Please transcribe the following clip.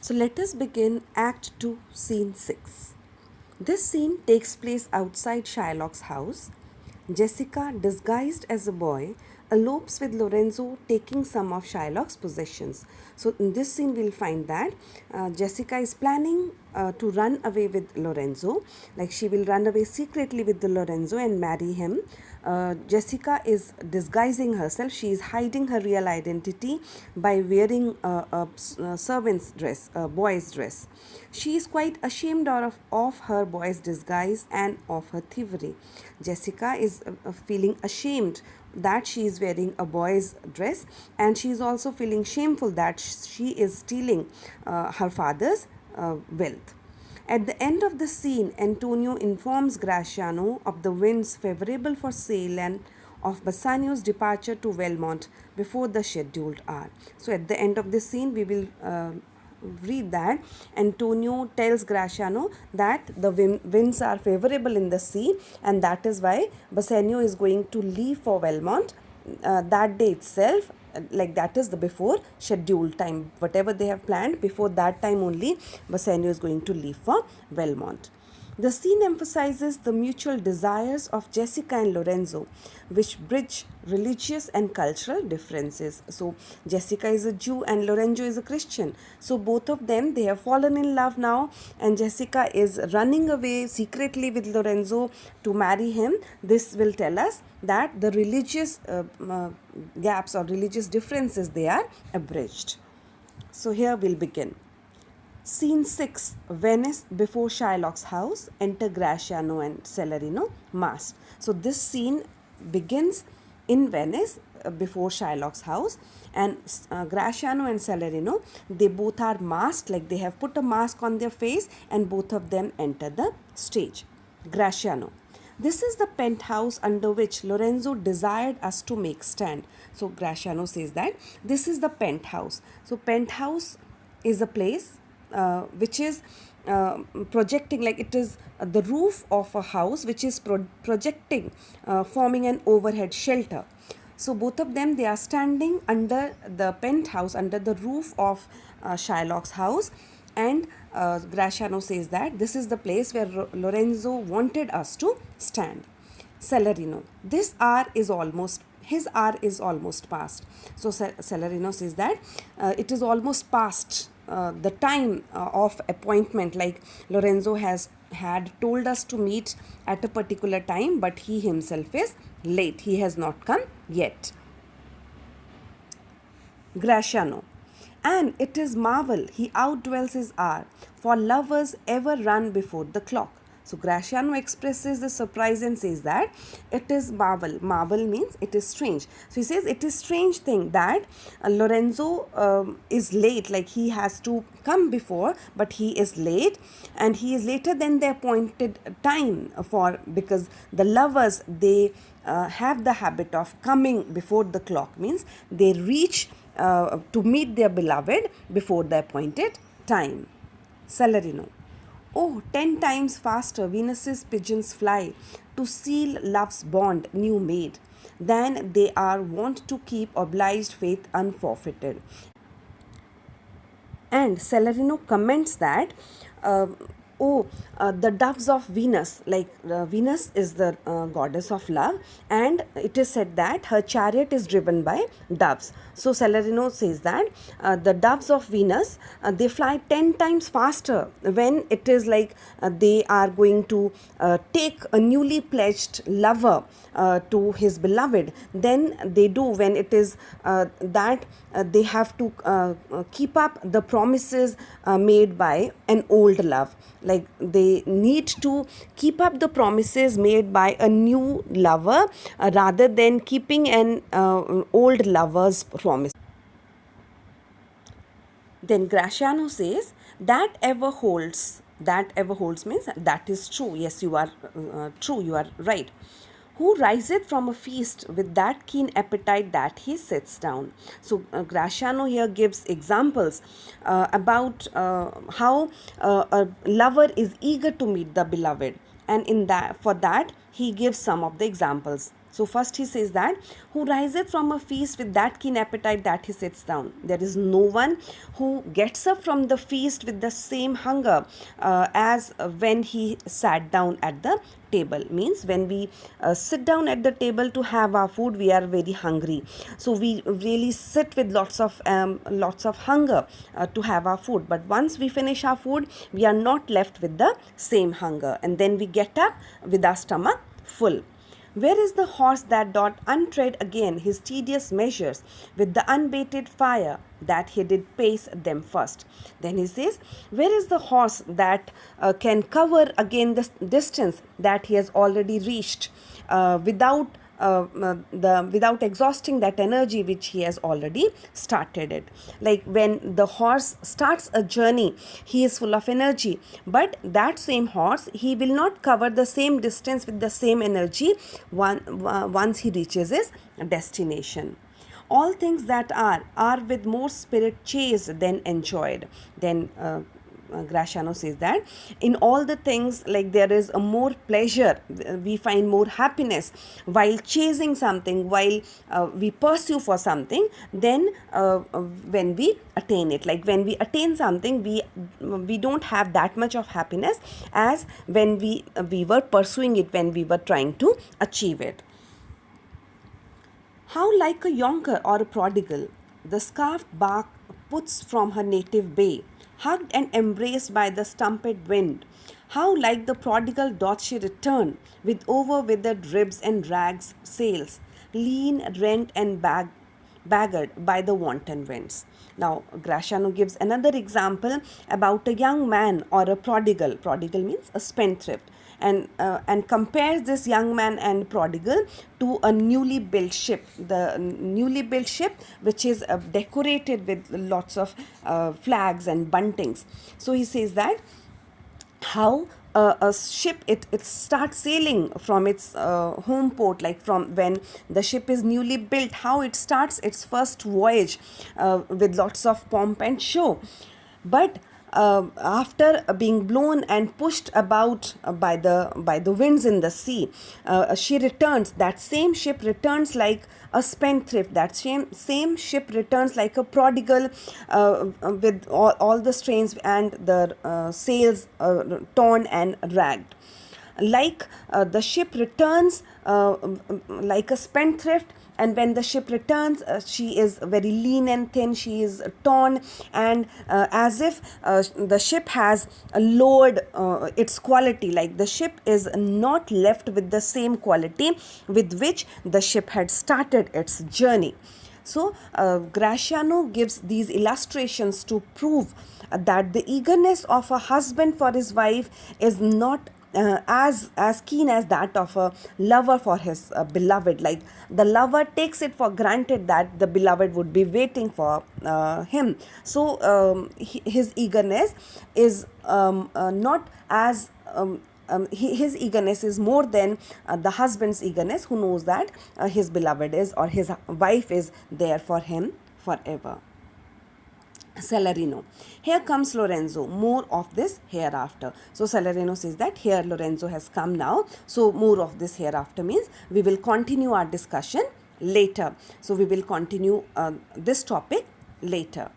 So let us begin Act 2, Scene 6. This scene takes place outside Shylock's house. Jessica, disguised as a boy, elopes with Lorenzo, taking some of Shylock's possessions. So, in this scene, we'll find that Jessica is planning to run away with Lorenzo. Like she will run away secretly with the Lorenzo and marry him. Jessica is disguising herself. She is hiding her real identity by wearing a servant's dress, a boy's dress. She is quite ashamed of her boy's disguise and of her thievery. Jessica is feeling ashamed that she is wearing a boy's dress, and she is also feeling shameful that she is stealing her father's wealth. At the end of the scene, Antonio informs Graciano of the winds favorable for sail and of Bassanio's departure to Belmont before the scheduled hour. So, at the end of the scene, we will read that Antonio tells Graciano that the winds are favorable in the sea, and that is why Bassanio is going to leave for Belmont that day itself. Like that is the before scheduled time, whatever they have planned before that time only Bassanio is going to leave for Belmont. The scene emphasizes the mutual desires of Jessica and Lorenzo, which bridge religious and cultural differences. So, Jessica is a Jew and Lorenzo is a Christian. So, both of them, they have fallen in love now, and Jessica is running away secretly with Lorenzo to marry him. This will tell us that the religious gaps or religious differences, they are abridged. So, here we'll begin. Scene 6, Venice before Shylock's house. Enter Graciano and Celerino, masked. So this scene begins in Venice before Shylock's house, and Graciano and Celerino, they both are masked, like they have put a mask on their face, and both of them enter the stage. Graciano: this is the penthouse under which Lorenzo desired us to make stand. So Graciano says that this is the penthouse. So penthouse is a place which is projecting, like it is the roof of a house which is projecting, forming an overhead shelter. So both of them, they are standing under the penthouse, under the roof of Shylock's house, and Graciano says that this is the place where Lorenzo wanted us to stand. Celerino: this hour is almost his hour is almost past. So Celerino says that it is almost past the time of appointment, like Lorenzo had told us to meet at a particular time, but he himself is late. He has not come yet. Graciano: and it is marvel he outdwells his hour, for lovers ever run before the clock. So Graciano expresses the surprise and says that it is marvel. Marvel means it is strange. So he says it is strange thing that Lorenzo is late, like he has to come before, but he is late, and he is later than the appointed time for, because the lovers, they have the habit of coming before the clock, means they reach to meet their beloved before the appointed time. Celerino: oh, 10 times faster Venus's pigeons fly to seal love's bond new made, than they are wont to keep obliged faith unforfeited. And Celerino comments that the doves of Venus, like Venus is the goddess of love, and it is said that her chariot is driven by doves. So Celerino says that the doves of Venus, they fly 10 times faster when it is like they are going to take a newly pledged lover to his beloved, then they do when it is that they have to keep up the promises made by an old love. Like they need to keep up the promises made by a new lover rather than keeping an old lover's promise. Then Graciano says that ever holds. That ever holds means that is true. Yes, you are true. You are right. Who riseth from a feast with that keen appetite that he sits down. So Graciano here gives examples about how a lover is eager to meet the beloved, and in that, for that he gives some of the examples. So first he says that, who riseth from a feast with that keen appetite that he sits down. There is no one who gets up from the feast with the same hunger as when he sat down at the table. Means when we sit down at the table to have our food, we are very hungry, so we really sit with lots of hunger to have our food. But once we finish our food, we are not left with the same hunger, and then we get up with our stomach full. Where is the horse that doth untread again his tedious measures with the unbaited fire that he did pace them first? Then he says, where is the horse that can cover again the distance that he has already reached without exhausting that energy which he has already started it. Like when the horse starts a journey, he is full of energy, but that same horse, he will not cover the same distance with the same energy once he reaches his destination. All things that are with more spirit chased than enjoyed. Then Graciano says that in all the things, like there is a more pleasure, we find more happiness while chasing something, while we pursue for something, then when we attain it. Like when we attain something, we don't have that much of happiness as when we were pursuing it, when we were trying to achieve it. How like a yonker or a prodigal, the scarfed bark puts from her native bay, hugged and embraced by the stumped wind. How like the prodigal doth she return, with over-withered ribs and rags sails, lean, rent, and beggared by the wanton winds. Now, Graciano gives another example about a young man or a prodigal. Prodigal means a spendthrift, and compares this young man and prodigal to a newly built ship. The newly built ship, which is decorated with lots of flags and buntings. So he says that how a ship, it starts sailing from its home port, like from when the ship is newly built, how it starts its first voyage with lots of pomp and show. But after being blown and pushed about by the winds in the sea, she returns. That same ship returns like a spendthrift. That same ship returns like a prodigal, with all the strains and the sails torn and ragged. Like the ship returns like a spendthrift, and when the ship returns, she is very lean and thin, she is torn, and as if the ship has lowered its quality. Like the ship is not left with the same quality with which the ship had started its journey. So Graciano gives these illustrations to prove that the eagerness of a husband for his wife is not as keen as that of a lover for his beloved. Like the lover takes it for granted that the beloved would be waiting for him. So his eagerness is not as his eagerness is more than the husband's eagerness, who knows that his beloved is, or his wife is there for him forever. Salarino. Here comes Lorenzo. More of this hereafter. So Salarino says that here Lorenzo has come now. So more of this hereafter means we will continue our discussion later. So we will continue this topic later.